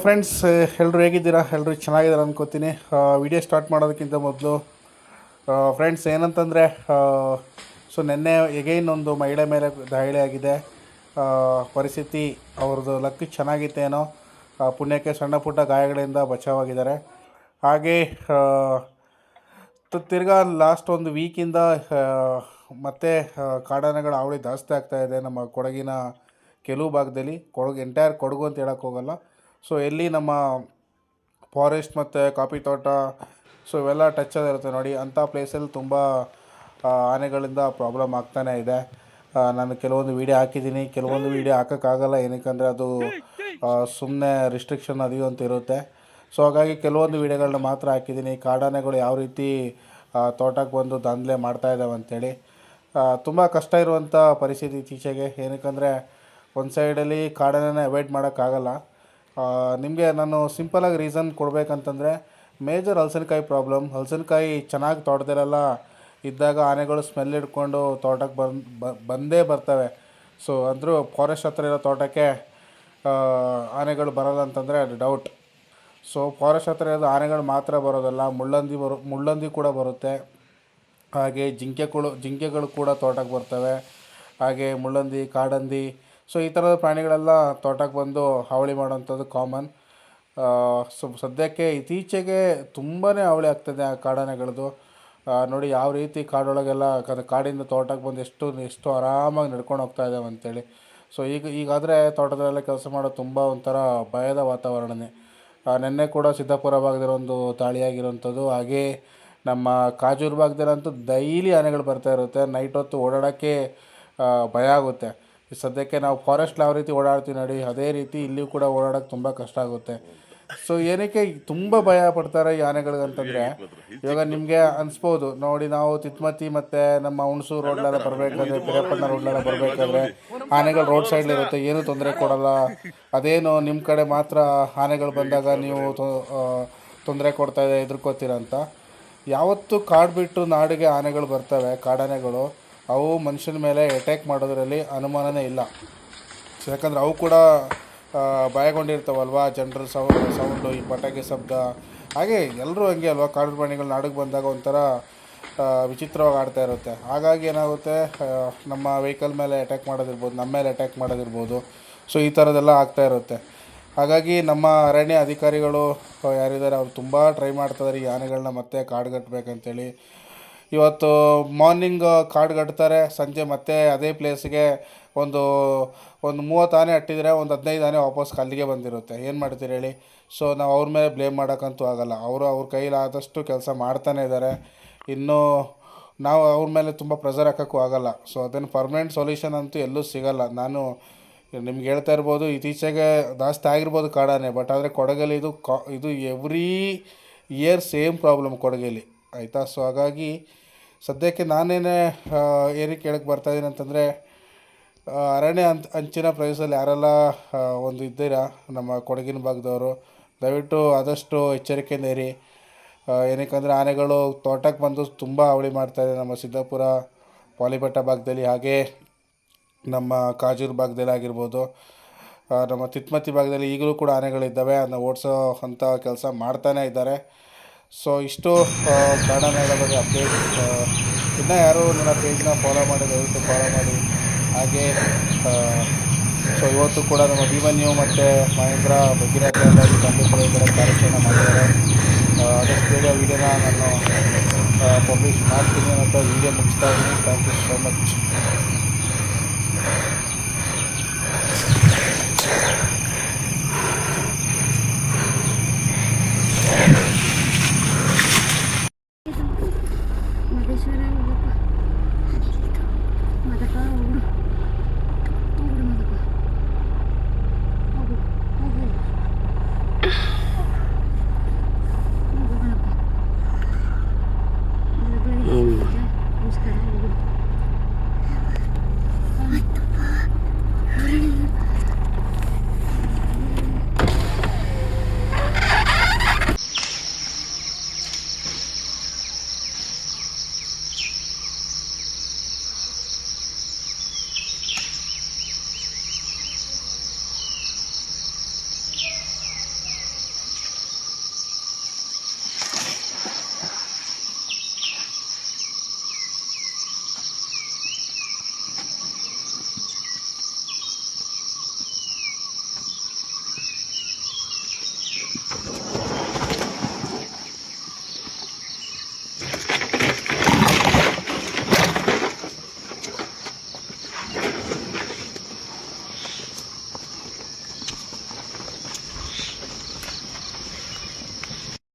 Friends, ಎಲ್ಲರೂ ಹೇಗಿದ್ದೀರಾ? ಎಲ್ಲರೂ ಚೆನ್ನಾಗಿದ್ದಾರೆ ಅನ್ಕೋತೀನಿ. ವಿಡಿಯೋ ಸ್ಟಾರ್ಟ್ ಮಾಡೋದಕ್ಕಿಂತ ಮೊದಲು ಫ್ರೆಂಡ್ಸ್ ಏನಂತಂದರೆ, ನೆನ್ನೆ ಎಗೈನ್ ಒಂದು ಮಹಿಳೆ ಮೇಲೆ ದಾಳಿ ಆಗಿದೆ. ಪರಿಸ್ಥಿತಿ ಅವ್ರದ್ದು ಲಕ್ ಚೆನ್ನಾಗಿತ್ತೇನೋ, ಪುಣ್ಯಕ್ಕೆ ಸಣ್ಣ ಪುಟ್ಟ ಗಾಯಗಳಿಂದ ಬಚಾವಾಗಿದ್ದಾರೆ. ಹಾಗೆ ತಿರ್ಗಾ ಲಾಸ್ಟ್ ಒಂದು ವೀಕಿಂದ ಮತ್ತೆ ಕಾಡಾನೆಗಳ ಹಾವಳಿ ಜಾಸ್ತಿ ಆಗ್ತಾಯಿದೆ ನಮ್ಮ ಕೊಡಗಿನ ಕೆಲವು ಭಾಗದಲ್ಲಿ. ಎಂಟೈರ್ ಕೊಡಗು ಅಂತ ಹೇಳೋಕ್ಕೋಗಲ್ಲ. ಸೊ ಎಲ್ಲಿ ನಮ್ಮ ಫಾರೆಸ್ಟ್ ಮತ್ತು ಕಾಫಿ ತೋಟ, ಸೊ ಇವೆಲ್ಲ ಟಚ್ಚಲ್ಲಿರುತ್ತೆ ನೋಡಿ, ಅಂಥ ಪ್ಲೇಸಲ್ಲಿ ತುಂಬ ಆನೆಗಳಿಂದ ಪ್ರಾಬ್ಲಮ್ ಆಗ್ತಾನೇ ಇದೆ. ನಾನು ಕೆಲವೊಂದು ವೀಡಿಯೋ ಹಾಕಿದ್ದೀನಿ, ಕೆಲವೊಂದು ವೀಡಿಯೋ ಹಾಕೋಕ್ಕಾಗಲ್ಲ. ಏನಕ್ಕೆ ಅದು ಸುಮ್ಮನೆ ರಿಸ್ಟ್ರಿಕ್ಷನ್ ಅದು ಅಂತ ಇರುತ್ತೆ. ಸೊ ಹಾಗಾಗಿ ಕೆಲವೊಂದು ವೀಡಿಯೋಗಳನ್ನ ಮಾತ್ರ ಹಾಕಿದ್ದೀನಿ. ಕಾಡಾನೆಗಳು ಯಾವ ರೀತಿ ತೋಟಕ್ಕೆ ಬಂದು ದಾಂಧಲೆ ಮಾಡ್ತಾಯಿದ್ದಾವೆ ಅಂಥೇಳಿ. ತುಂಬ ಕಷ್ಟ ಇರುವಂಥ ಪರಿಸ್ಥಿತಿ ಇತ್ತೀಚೆಗೆ. ಏನಕ್ಕಂದರೆ ಒಂದು ಸೈಡಲ್ಲಿ ಕಾಡಾನೆನ ಅವಾಯ್ಡ್ ಮಾಡೋಕ್ಕಾಗಲ್ಲ. ನಿಮಗೆ ನಾನು ಸಿಂಪಲಾಗಿ ರೀಸನ್ ಕೊಡಬೇಕಂತಂದರೆ, ಮೇಜರ್ ಹಲಸಿನಕಾಯಿ ಪ್ರಾಬ್ಲಮ್. ಹಲಸಿನಕಾಯಿ ಚೆನ್ನಾಗಿ ತೋಟದಲ್ಲೆಲ್ಲ ಇದ್ದಾಗ ಆನೆಗಳು ಸ್ಮೆಲ್ ಹಿಡ್ಕೊಂಡು ತೋಟಕ್ಕೆ ಬಂದೇ ಬರ್ತವೆ. ಸೊ ಅಂದರೂ ಫಾರೆಸ್ಟ್ ಹತ್ರ ಇರೋ ತೋಟಕ್ಕೆ ಆನೆಗಳು ಬರೋಲ್ಲ ಅಂತಂದರೆ ಅದು ಡೌಟ್. ಸೊ ಫಾರೆಸ್ಟ್ ಹತ್ರ ಇರೋದು ಆನೆಗಳು ಮಾತ್ರ ಬರೋದಲ್ಲ, ಮುಳ್ಳಂದಿ ಕೂಡ ಬರುತ್ತೆ. ಹಾಗೆ ಜಿಂಕೆಗಳು ಕೂಡ ತೋಟಕ್ಕೆ ಬರ್ತವೆ. ಹಾಗೆ ಮುಳ್ಳಂದಿ, ಕಾಡಂದಿ, ಸೊ ಈ ಥರದ ಪ್ರಾಣಿಗಳೆಲ್ಲ ತೋಟಕ್ಕೆ ಬಂದು ಹಾವಳಿ ಮಾಡೋವಂಥದ್ದು ಕಾಮನ್. ಸೊ ಸದ್ಯಕ್ಕೆ ಇತ್ತೀಚೆಗೆ ತುಂಬಾ ಹಾವಳಿ ಆಗ್ತದೆ ಆ ಕಾಡಾನೆಗಳದ್ದು. ನೋಡಿ ಯಾವ ರೀತಿ ಕಾಡೊಳಗೆಲ್ಲ ಕಾಡಿಂದ ತೋಟಕ್ಕೆ ಬಂದು ಎಷ್ಟು ಆರಾಮಾಗಿ ನಡ್ಕೊಂಡು ಹೋಗ್ತಾ ಇದ್ದಾವೆ ಅಂಥೇಳಿ. ಸೊ ಈಗಾದರೆ ತೋಟದಲ್ಲೆಲ್ಲ ಕೆಲಸ ಮಾಡೋದು ತುಂಬ ಒಂಥರ ಭಯದ ವಾತಾವರಣನೇ. ನಿನ್ನೆ ಕೂಡ ಸಿದ್ದಾಪುರ ಭಾಗದಲ್ಲಿ ಒಂದು ದಾಳಿಯಾಗಿರೋಂಥದ್ದು. ಹಾಗೇ ನಮ್ಮ ಕಾಜೂರು ಭಾಗದಲ್ಲಂತೂ ಡೈಲಿ ಆನೆಗಳು ಬರ್ತಾ ಇರುತ್ತೆ. ನೈಟ್ ಹೊತ್ತು ಓಡಾಡೋಕ್ಕೆ ಭಯ ಆಗುತ್ತೆ. ಸದ್ಯಕ್ಕೆ ನಾವು ಫಾರೆಸ್ಟ್ ಯಾವ ರೀತಿ ಓಡಾಡ್ತೀವಿ ನೋಡಿ, ಅದೇ ರೀತಿ ಇಲ್ಲಿಯೂ ಕೂಡ ಓಡಾಡೋಕ್ಕೆ ತುಂಬ ಕಷ್ಟ ಆಗುತ್ತೆ. ಸೊ ಏನಕ್ಕೆ ತುಂಬ ಭಯ ಪಡ್ತಾರೆ ಈ ಆನೆಗಳಿಗಂತಂದರೆ, ಇವಾಗ ನಿಮಗೆ ಅನಿಸ್ಬೋದು ನೋಡಿ, ನಾವು ತಿತ್ಮತಿ ಮತ್ತು ನಮ್ಮ ಹುಣಸೂರು ರೋಡ್ಲೆಲ್ಲ ಬರಬೇಕಾದ್ರೆ, ಪಿರಿಯಪ್ಪನ ರೋಡ್ಲೆಲ್ಲ ಬರಬೇಕಾದ್ರೆ ಆನೆಗಳು ರೋಡ್ ಸೈಡ್ಲಿರುತ್ತೆ, ಏನೂ ತೊಂದರೆ ಕೊಡೋಲ್ಲ. ಅದೇನು ನಿಮ್ಮ ಕಡೆ ಮಾತ್ರ ಆನೆಗಳು ಬಂದಾಗ ನೀವು ತೊಂದರೆ ಕೊಡ್ತಾಯಿದೆ, ಹೆದರ್ಕೋತೀರ ಅಂತ. ಯಾವತ್ತೂ ಕಾಡು ಬಿಟ್ಟು ನಾಡಿಗೆ ಆನೆಗಳು ಬರ್ತವೆ, ಕಾಡಾನೆಗಳು. ಅವು ಮನುಷ್ಯನ ಮೇಲೆ ಅಟ್ಯಾಕ್ ಮಾಡೋದ್ರಲ್ಲಿ ಅನುಮಾನನೇ ಇಲ್ಲ. ಯಾಕಂದರೆ ಅವು ಕೂಡ ಭಯಗೊಂಡಿರ್ತಾವಲ್ವ, ಜನರ ಸೌಂಡು, ಈ ಪಟಾಕಿ ಶಬ್ದ. ಹಾಗೆ ಎಲ್ಲರೂ ಹಂಗೆ ಅಲ್ವ, ಕಾಡು ಪ್ರಾಣಿಗಳು ನಾಡಿಗೆ ಬಂದಾಗ ಒಂಥರ ವಿಚಿತ್ರವಾಗಿ ಆಡ್ತಾ ಇರುತ್ತೆ. ಹಾಗಾಗಿ ಏನಾಗುತ್ತೆ, ನಮ್ಮ ವೆಹಿಕಲ್ ಮೇಲೆ ಅಟ್ಯಾಕ್ ಮಾಡೋದಿರ್ಬೋದು, ನಮ್ಮ ಮೇಲೆ ಅಟ್ಯಾಕ್ ಮಾಡೋದಿರ್ಬೋದು. ಸೊ ಈ ಥರದ್ದೆಲ್ಲ ಆಗ್ತಾ ಇರುತ್ತೆ. ಹಾಗಾಗಿ ನಮ್ಮ ಅರಣ್ಯ ಅಧಿಕಾರಿಗಳು ಯಾರಿದ್ದಾರೆ ಅವರು ತುಂಬ ಟ್ರೈ ಮಾಡ್ತಿದ್ದಾರೆ ಈ ಆನೆಗಳನ್ನ ಮತ್ತೆ ಕಾಡುಗಟ್ಟಬೇಕಂತೇಳಿ. ಇವತ್ತು ಮಾರ್ನಿಂಗ್ ಕಾಡುಗಟ್ತಾರೆ, ಸಂಜೆ ಮತ್ತೆ ಅದೇ ಪ್ಲೇಸ್ಗೆ ಒಂದು 30 ಆನೆ ಅಟ್ಟಿದರೆ ಒಂದು 15 ಆನೆ ವಾಪಸ್ ಅಲ್ಲಿಗೆ ಬಂದಿರುತ್ತೆ. ಏನು ಮಾಡ್ತೀರಿ ಹೇಳಿ? ಸೊ ನಾವು ಅವ್ರ ಮೇಲೆ ಬ್ಲೇಮ್ ಮಾಡೋಕ್ಕಂತೂ ಆಗಲ್ಲ. ಅವ್ರ ಕೈಲಾದಷ್ಟು ಕೆಲಸ ಮಾಡ್ತಾನೇ ಇದ್ದಾರೆ. ಇನ್ನೂ ನಾವು ಅವ್ರ ಮೇಲೆ ತುಂಬ ಪ್ರೆಷರ್ ಹಾಕೋಕ್ಕೂ ಆಗಲ್ಲ. ಸೊ ಅದನ್ನು ಪರ್ಮನೆಂಟ್ ಸೊಲ್ಯೂಷನ್ ಅಂತೂ ಎಲ್ಲೂ ಸಿಗೋಲ್ಲ. ನಾನು ನಿಮ್ಗೆ ಹೇಳ್ತಾ ಇರ್ಬೋದು, ಇತ್ತೀಚೆಗೆ ಜಾಸ್ತಿ ಆಗಿರ್ಬೋದು ಕಾಡಾನೆ, ಬಟ್ ಆದರೆ ಕೊಡಗಲ್ಲಿ ಇದು ಎವ್ರಿ ಇಯರ್ ಸೇಮ್ ಪ್ರಾಬ್ಲಮ್ ಕೊಡಗಲ್ಲಿ, ಆಯಿತಾ? ಸೊ ಹಾಗಾಗಿ ಸದ್ಯಕ್ಕೆ ಏನಕ್ಕೆ ಹೇಳಕ್ಕೆ ಬರ್ತಾಯಿದ್ದೀನಿ ಅಂತಂದರೆ, ಅರಣ್ಯ ಅಂಚಿನ ಪ್ರದೇಶದಲ್ಲಿ ಯಾರೆಲ್ಲ ಒಂದು ಇದ್ದೀರಾ ನಮ್ಮ ಕೊಡಗಿನ ಭಾಗದವರು, ದಯವಿಟ್ಟು ಆದಷ್ಟು ಎಚ್ಚರಿಕೆಯಿಂದ ಇರಿ. ಏನಕ್ಕೆ ಆನೆಗಳು ತೋಟಕ್ಕೆ ಬಂದು ತುಂಬ ಹಾವಳಿ ಮಾಡ್ತಾಯಿದೆ ನಮ್ಮ ಸಿದ್ದಾಪುರ, ಪಾಲಿಬೆಟ್ಟ ಭಾಗದಲ್ಲಿ. ಹಾಗೇ ನಮ್ಮ ಕಾಜೂರು ಭಾಗದಲ್ಲಿ ಆಗಿರ್ಬೋದು, ನಮ್ಮ ತಿತ್ಮತಿ ಭಾಗದಲ್ಲಿ ಈಗಲೂ ಕೂಡ ಆನೆಗಳಿದ್ದಾವೆ. ಅದನ್ನ ಓಡಿಸೋ ಅಂಥ ಕೆಲಸ ಮಾಡ್ತಾನೇ ಇದ್ದಾರೆ. ಸೊ ಇಷ್ಟು ಕಾಡಾನೆಗಳ ಬಗ್ಗೆ ಅಪ್ಡೇಟ್. ಇನ್ನೂ ಯಾರು ನನ್ನ ಪೇಜ್ನ ಫಾಲೋ ಮಾಡಿ ದಯವಿಟ್ಟು ಫಾಲೋ ಮಾಡಿ. ಹಾಗೆ ಸೊ ಇವತ್ತು ಕೂಡ ನಮ್ಮ ಭೀಮನ್ಯು ಮತ್ತು ಮಹೇಂದ್ರ ಭಗೀರಥ ತಂದೆ ಕಾರ್ಯಕ್ರಮ ಮಾಡಿದ್ದಾರೆ. ಆದಷ್ಟು ಬೇಗ ವೀಡಿಯೋನ ನಾನು ಪಬ್ಲಿಷ್ ಮಾಡ್ತೀನಿ ಅಂತ ವೀಡಿಯೋ ಮುಗಿಸ್ತಾ ಇದ್ದೀನಿ. Thank you so much.